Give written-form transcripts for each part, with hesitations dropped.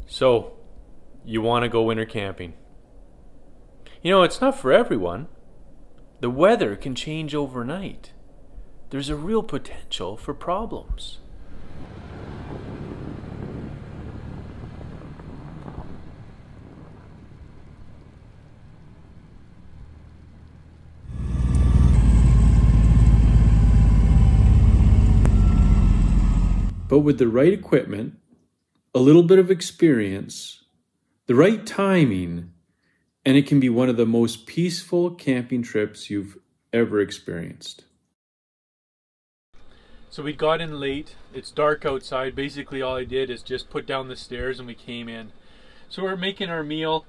So, you want to go winter camping. You know, it's not for everyone. The weather can change overnight. There's a real potential for problems. But with the right equipment, a little bit of experience, the right timing, and it can be one of the most peaceful camping trips you've ever experienced. So we got in late. It's dark outside. Basically all I did is just put down the stairs and we came in. So we're making our meal.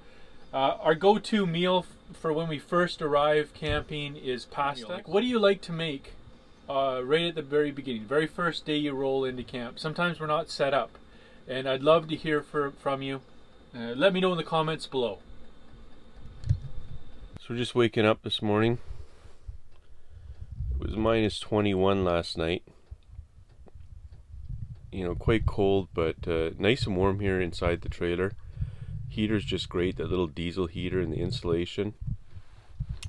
Our go-to meal for when we first arrive camping is pasta. Like, what do you like to make right at the very beginning, very first day you roll into camp? Sometimes we're not set up, and I'd love to hear from you. Let me know in the comments below. So we're just waking up this morning. It was minus 21 last night. You know, quite cold, but nice and warm here inside the trailer. Heater's just great, that little diesel heater and the insulation.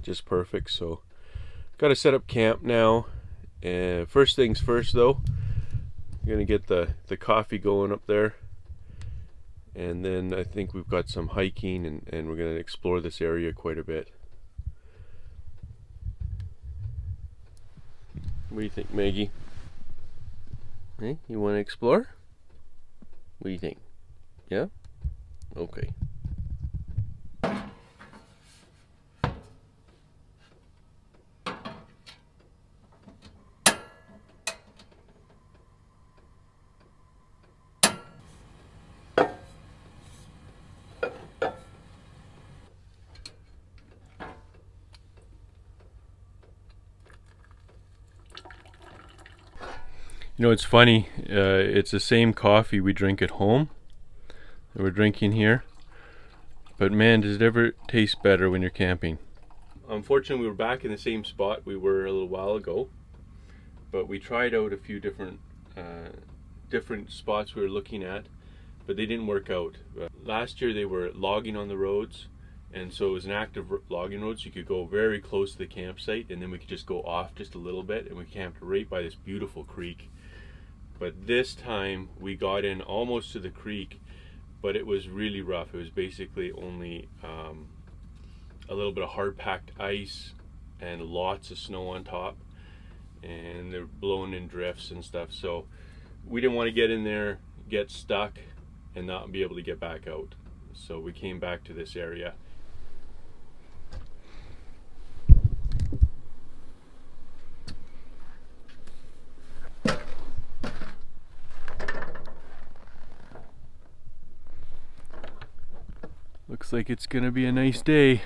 Just perfect. So, got to set up camp now. First things first though, I'm gonna get the coffee going up there. And then I think we've got some hiking and we're gonna explore this area quite a bit. What do you think, Maggie? Hey, you want to explore? What do you think? Yeah? Okay. You know, it's funny, it's the same coffee we drink at home that we're drinking here, but man, does it ever taste better when you're camping. Unfortunately, we were back in the same spot we were a little while ago, but we tried out a few different spots we were looking at, but they didn't work out. Last year they were logging on the roads, and so it was an active logging road, so you could go very close to the campsite, and then we could just go off just a little bit, and we camped right by this beautiful creek. But this time we got in almost to the creek, but it was really rough. It was basically only a little bit of hard packed ice and lots of snow on top, and they're blowing in drifts and stuff. So we didn't want to get in there, get stuck, and not be able to get back out. So we came back to this area. Looks like it's gonna be a nice day.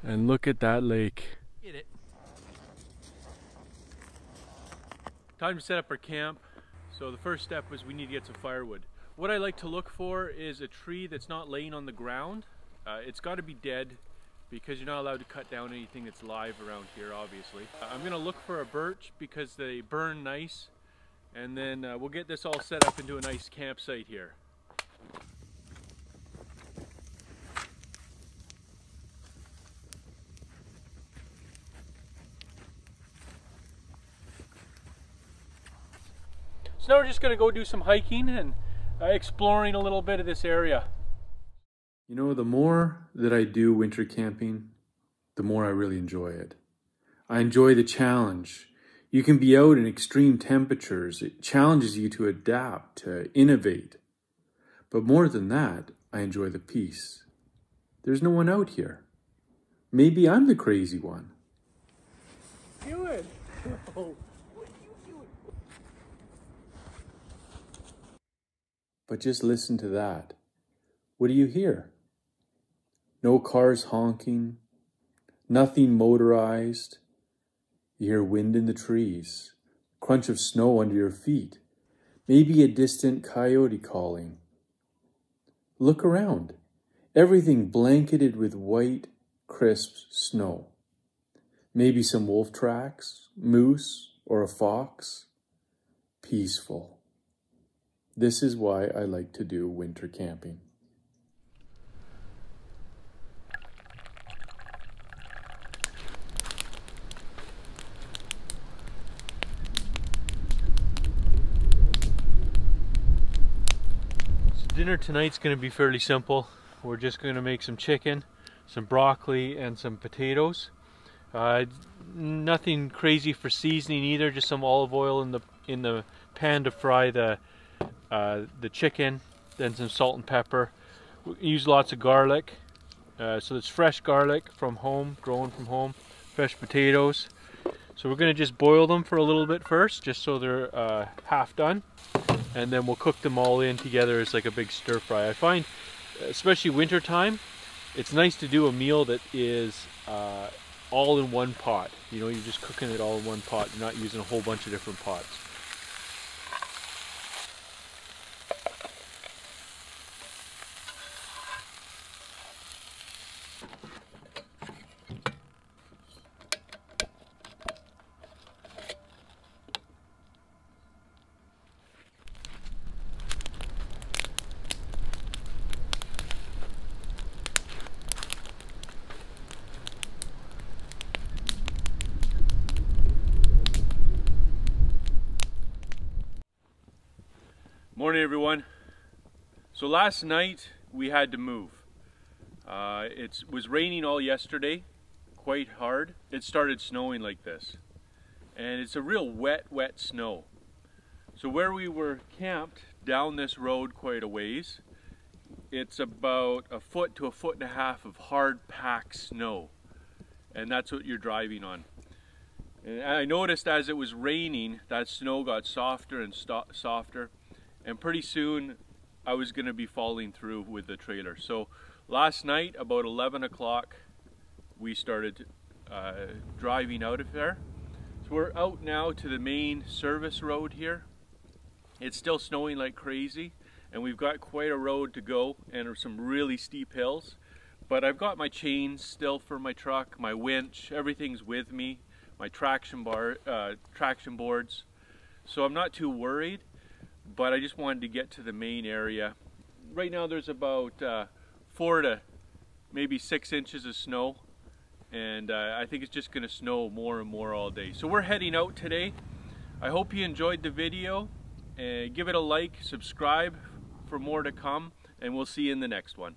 And look at that lake. Get it. Time to set up our camp. So the first step was we need to get some firewood. What I like to look for is a tree that's not laying on the ground. It's got to be dead because you're not allowed to cut down anything that's live around here, obviously. I'm gonna look for a birch because they burn nice. And then we'll get this all set up into a nice campsite here. So now we're just going to go do some hiking and exploring a little bit of this area. You know, the more that I do winter camping, the more I really enjoy it. I enjoy the challenge. You can be out in extreme temperatures. It challenges you to adapt, to innovate. But more than that, I enjoy the peace. There's no one out here. Maybe I'm the crazy one. Do it. Oh, what are you doing? But just listen to that. What do you hear? No cars honking, nothing motorized. You hear wind in the trees, crunch of snow under your feet, maybe a distant coyote calling. Look around, everything blanketed with white, crisp snow. Maybe some wolf tracks, moose, or a fox. peaceful. This is why I like to do winter camping. Dinner tonight's going to be fairly simple. We're just going to make some chicken, some broccoli, and some potatoes. Nothing crazy for seasoning either. Just some olive oil in the pan to fry the chicken. Then some salt and pepper. We use lots of garlic. So it's fresh garlic from home, grown from home. Fresh potatoes. So we're going to just boil them for a little bit first, just so they're half done. And then we'll cook them all in together as like a big stir fry. I find, especially winter time, it's nice to do a meal that is all in one pot. You know, you're just cooking it all in one pot. You're not using a whole bunch of different pots. Morning everyone. So last night we had to move. It was raining all yesterday, quite hard. It started snowing like this. And it's a real wet snow. So where we were camped down this road quite a ways, it's about a foot to a foot and a half of hard packed snow. And that's what you're driving on. And I noticed as it was raining, that snow got softer and softer. And pretty soon I was going to be falling through with the trailer. So last night about 11 o'clock we started driving out of there. So we're out now to the main service road here. It's still snowing like crazy and we've got quite a road to go and some really steep hills. But I've got my chains still for my truck, my winch, everything's with me, my traction boards. So I'm not too worried. But I just wanted to get to the main area. Right now there's about 4 to maybe 6 inches of snow. And I think it's just going to snow more and more all day. So we're heading out today. I hope you enjoyed the video. Give it a like, subscribe for more to come. And we'll see you in the next one.